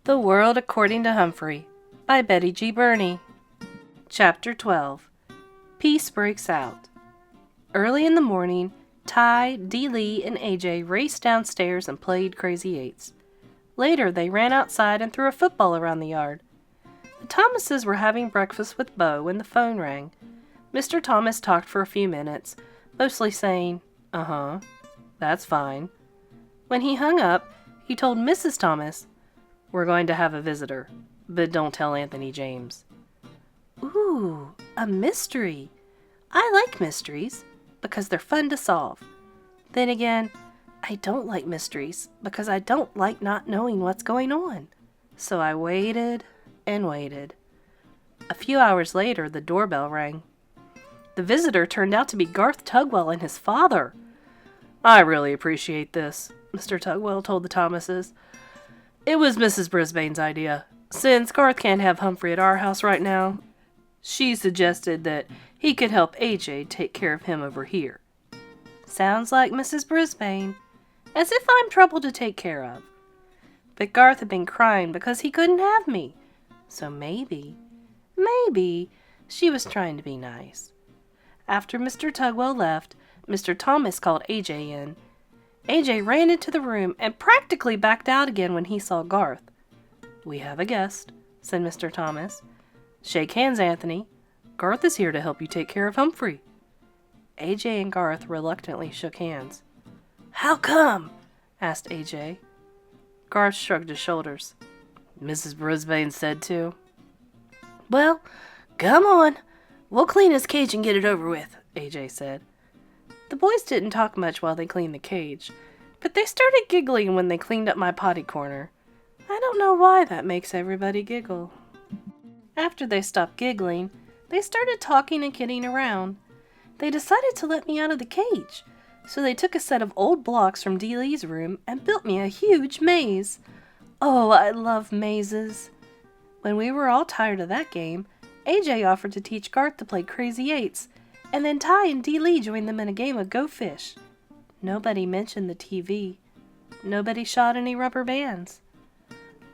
The World According to Humphrey by Betty G. Burney. Chapter 12. Peace Breaks Out. Early in the morning, Ty, Dee Lee, and AJ raced downstairs and played Crazy Eights. Later, they ran outside and threw a football around the yard. The Thomases were having breakfast with Bo when the phone rang. Mr. Thomas talked for a few minutes, mostly saying, "Uh-huh, that's fine." When he hung up, he told Mrs. Thomas, "We're going to have a visitor, but don't tell Anthony James." Ooh, a mystery. I like mysteries because they're fun to solve. Then again, I don't like mysteries because I don't like not knowing what's going on. So I waited and waited. A few hours later, the doorbell rang. The visitor turned out to be Garth Tugwell and his father. "I really appreciate this," Mr. Tugwell told the Thomases. "It was Mrs. Brisbane's idea. Since Garth can't have Humphrey at our house right now, she suggested that he could help AJ take care of him over here." Sounds like Mrs. Brisbane. As if I'm trouble to take care of. But Garth had been crying because he couldn't have me. So maybe she was trying to be nice. After Mr. Tugwell left, Mr. Thomas called AJ in. AJ ran into the room and practically backed out again when he saw Garth. "We have a guest," said Mr. Thomas. "Shake hands, Anthony. Garth is here to help you take care of Humphrey." AJ and Garth reluctantly shook hands. "How come?" asked AJ. Garth shrugged his shoulders. "Mrs. Brisbane said to." "Well, come on. We'll clean his cage and get it over with," AJ said. The boys didn't talk much while they cleaned the cage, but they started giggling when they cleaned up my potty corner. I don't know why that makes everybody giggle. After they stopped giggling, they started talking and kidding around. They decided to let me out of the cage, so they took a set of old blocks from Dee Lee's room and built me a huge maze. Oh, I love mazes. When we were all tired of that game, AJ offered to teach Garth to play Crazy Eights, and then Ty and Dee Lee joined them in a game of Go Fish. Nobody mentioned the TV. Nobody shot any rubber bands.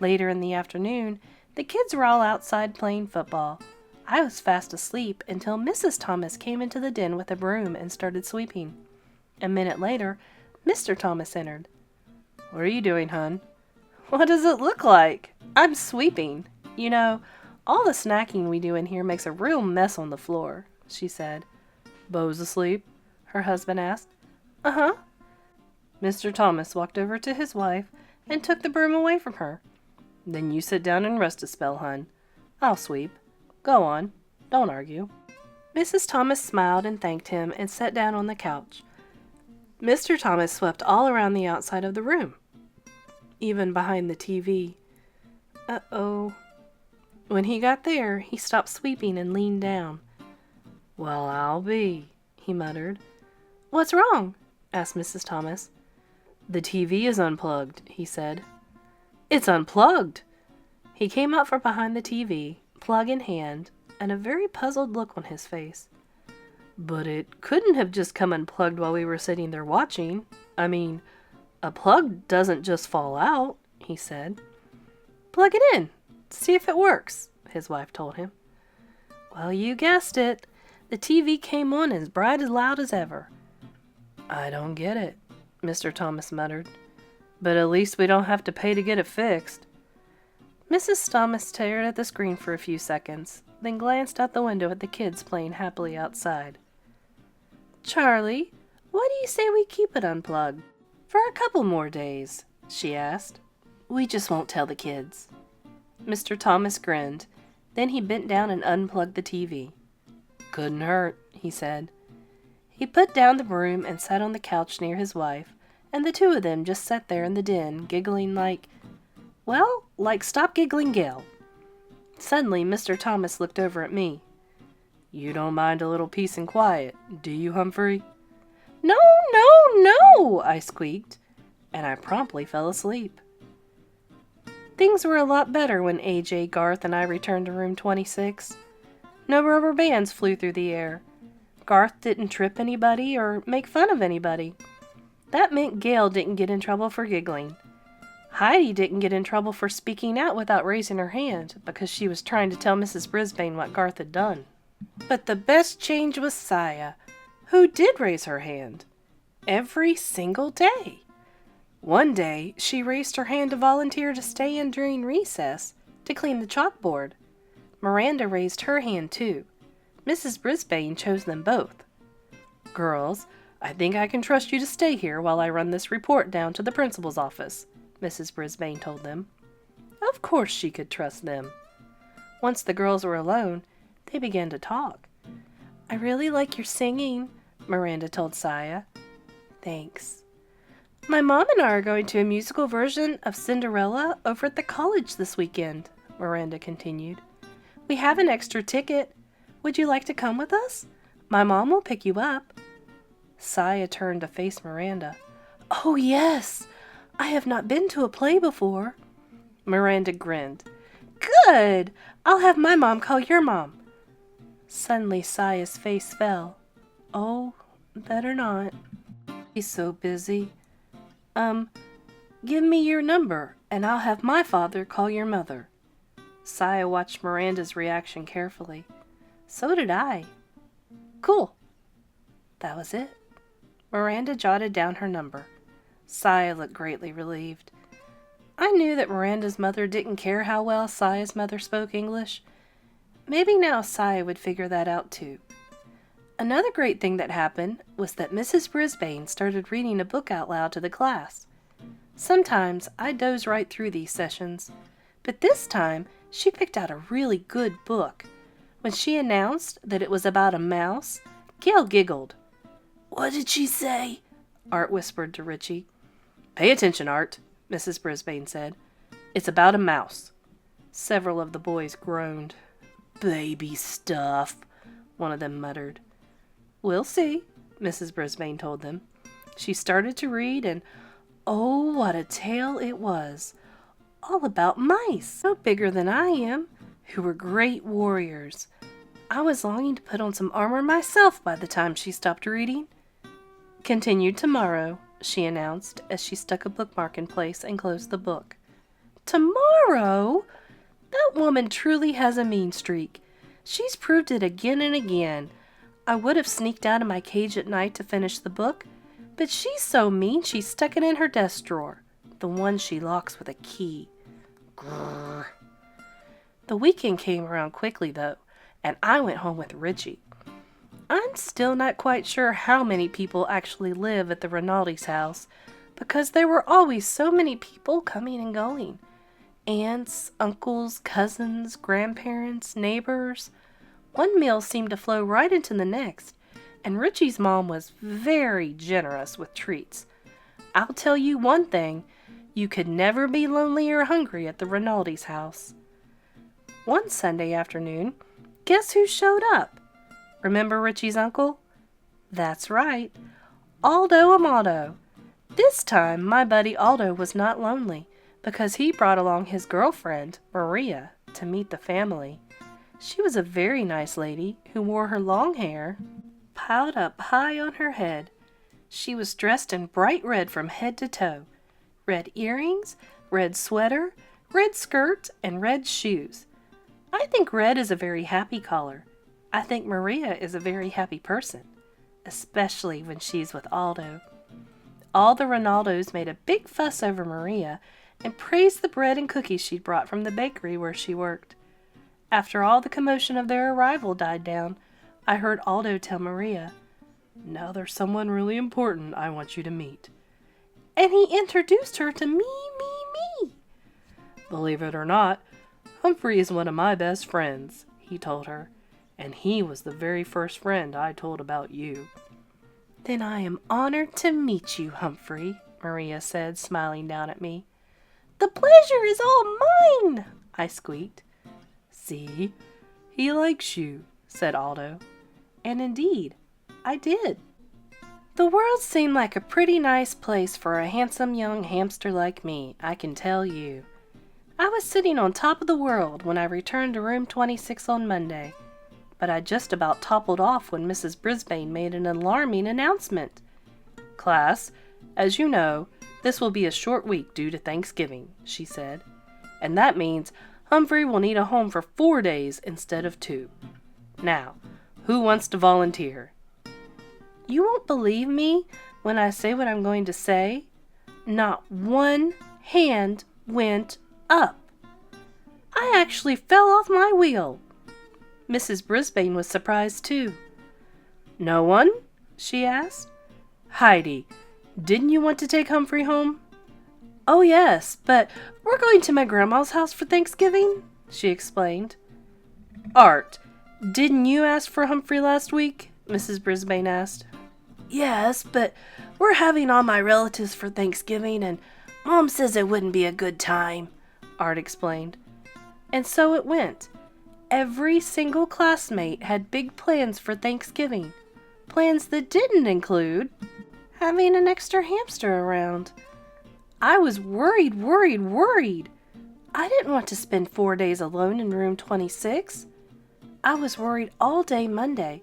Later in the afternoon, the kids were all outside playing football. I was fast asleep until Mrs. Thomas came into the den with a broom and started sweeping. A minute later, Mr. Thomas entered. "What are you doing, hon?" "What does it look like? I'm sweeping. You know, all the snacking we do in here makes a real mess on the floor," she said. "Bo's asleep?" her husband asked. "Uh-huh." Mr. Thomas walked over to his wife and took the broom away from her. "Then you sit down and rest a spell, hon. I'll sweep. Go on. Don't argue." Mrs. Thomas smiled and thanked him and sat down on the couch. Mr. Thomas swept all around the outside of the room, even behind the TV. Uh-oh. When he got there, he stopped sweeping and leaned down. "Well, I'll be," he muttered. "What's wrong?" asked Mrs. Thomas. "The TV is unplugged," he said. "It's unplugged!" He came out from behind the TV, plug in hand, and a very puzzled look on his face. "But it couldn't have just come unplugged while we were sitting there watching. I mean, a plug doesn't just fall out," he said. "Plug it in. See if it works," his wife told him. Well, you guessed it. The TV came on as bright as loud as ever. "I don't get it," Mr. Thomas muttered. "But at least we don't have to pay to get it fixed." Mrs. Thomas stared at the screen for a few seconds, then glanced out the window at the kids playing happily outside. "Charlie, what do you say we keep it unplugged for a couple more days?" she asked. "We just won't tell the kids." Mr. Thomas grinned. Then he bent down and unplugged the TV. "Couldn't hurt," he said. He put down the broom and sat on the couch near his wife, and the two of them just sat there in the den, giggling like Stop Giggling Gail. Suddenly, Mr. Thomas looked over at me. "You don't mind a little peace and quiet, do you, Humphrey?" "No, no, no," I squeaked, and I promptly fell asleep. Things were a lot better when AJ, Garth, and I returned to room 26. No rubber bands flew through the air. Garth didn't trip anybody or make fun of anybody. That meant Gail didn't get in trouble for giggling. Heidi didn't get in trouble for speaking out without raising her hand because she was trying to tell Mrs. Brisbane what Garth had done. But the best change was Saya, who did raise her hand. Every single day. One day, she raised her hand to volunteer to stay in during recess to clean the chalkboard. Miranda raised her hand too. Mrs. Brisbane chose them both. "Girls, I think I can trust you to stay here while I run this report down to the principal's office," Mrs. Brisbane told them. Of course she could trust them. Once the girls were alone, they began to talk. "I really like your singing," Miranda told Saya. "Thanks." "My mom and I are going to a musical version of Cinderella over at the college this weekend," Miranda continued. "We have an extra ticket. Would you like to come with us? My mom will pick you up." Saya turned to face Miranda. "Oh, yes! I have not been to a play before." Miranda grinned. "Good! I'll have my mom call your mom." Suddenly Saya's face fell. "Oh, better not. He's so busy. Give me your number, and I'll have my father call your mother." Saya watched Miranda's reaction carefully. So did I. "Cool." That was it. Miranda jotted down her number. Saya looked greatly relieved. I knew that Miranda's mother didn't care how well Saya's mother spoke English. Maybe now Saya would figure that out too. Another great thing that happened was that Mrs. Brisbane started reading a book out loud to the class. Sometimes I doze right through these sessions, but this time she picked out a really good book. When she announced that it was about a mouse, Gail giggled. "What did she say?" Art whispered to Richie. "Pay attention, Art," Mrs. Brisbane said. "It's about a mouse." Several of the boys groaned. "Baby stuff," one of them muttered. "We'll see," Mrs. Brisbane told them. She started to read, and oh, what a tale it was. All about mice, no bigger than I am, who were great warriors. I was longing to put on some armor myself by the time she stopped reading. "Continue tomorrow," she announced as she stuck a bookmark in place and closed the book. "Tomorrow? That woman truly has a mean streak. She's proved it again and again. I would have sneaked out of my cage at night to finish the book, but she's so mean she stuck it in her desk drawer, the one she locks with a key. Grrr. The weekend came around quickly, though, and I went home with Richie. I'm still not quite sure how many people actually live at the Rinaldi's house, because there were always so many people coming and going. Aunts, uncles, cousins, grandparents, neighbors. One meal seemed to flow right into the next, and Richie's mom was very generous with treats. I'll tell you one thing, you could never be lonely or hungry at the Rinaldi's house. One Sunday afternoon, guess who showed up? Remember Richie's uncle? That's right, Aldo Amato. This time, my buddy Aldo was not lonely, because he brought along his girlfriend, Maria, to meet the family. She was a very nice lady who wore her long hair piled up high on her head. She was dressed in bright red from head to toe. Red earrings, red sweater, red skirt, and red shoes. I think red is a very happy color. I think Maria is a very happy person, especially when she's with Aldo. All the Rinaldos made a big fuss over Maria and praised the bread and cookies she'd brought from the bakery where she worked. After all the commotion of their arrival died down, I heard Aldo tell Maria, "Now there's someone really important I want you to meet." And he introduced her to me. "Believe it or not, Humphrey is one of my best friends," he told her, "and he was the very first friend I told about you." "Then I am honored to meet you, Humphrey," Maria said, smiling down at me. "The pleasure is all mine," I squeaked. "See, he likes you," said Aldo. And indeed, I did. The world seemed like a pretty nice place for a handsome young hamster like me, I can tell you. I was sitting on top of the world when I returned to room 26 on Monday, but I just about toppled off when Mrs. Brisbane made an alarming announcement. "Class, as you know, This will be a short week due to Thanksgiving, she said. And that means Humphrey will need a home for 4 days instead of 2. Now, who wants to volunteer? You won't believe me when I say what I'm going to say. Not one hand went up. I actually fell off my wheel. Mrs. Brisbane was surprised too. No one? She asked. Heidi, didn't you want to take Humphrey home? Oh yes, but we're going to my grandma's house for Thanksgiving, she explained. Art, didn't you ask for Humphrey last week? Mrs. Brisbane asked. Yes, but we're having all my relatives for Thanksgiving, and Mom says it wouldn't be a good time, Art explained. And so it went. Every single classmate had big plans for Thanksgiving. Plans that didn't include having an extra hamster around. I was worried. I didn't want to spend 4 days alone in room 26. I was worried all day Monday.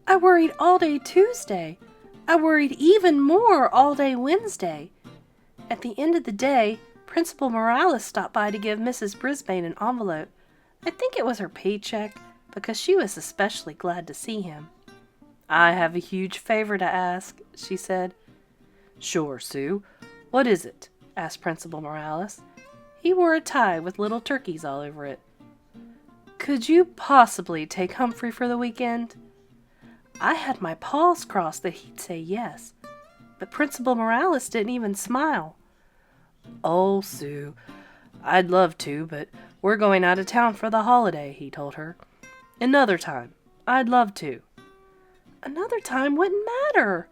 I worried all day Tuesday. I worried even more all day Wednesday. At the end of the day, Principal Morales stopped by to give Mrs. Brisbane an envelope. I think it was her paycheck, because she was especially glad to see him. I have a huge favor to ask, she said. Sure, Sue. What is it? Asked Principal Morales. He wore a tie with little turkeys all over it. Could you possibly take Humphrey for the weekend? I had my paws crossed that he'd say yes, but Principal Morales didn't even smile. Oh, Sue, I'd love to, but we're going out of town for the holiday, he told her. Another time. I'd love to. Another time wouldn't matter.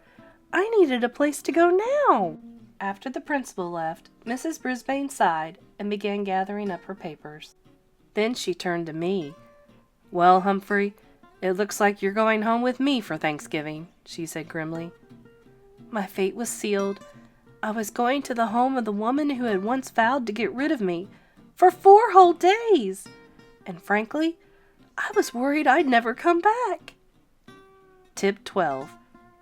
I needed a place to go now. After the principal left, Mrs. Brisbane sighed and began gathering up her papers. Then she turned to me. Well, Humphrey, it looks like you're going home with me for Thanksgiving, she said grimly. My fate was sealed. I was going to the home of the woman who had once vowed to get rid of me for 4 whole days. And frankly, I was worried I'd never come back. Tip 12.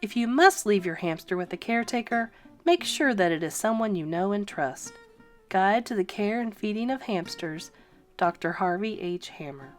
If you must leave your hamster with a caretaker, make sure that it is someone you know and trust. Guide to the Care and Feeding of Hamsters, Dr. Harvey H. Hammer.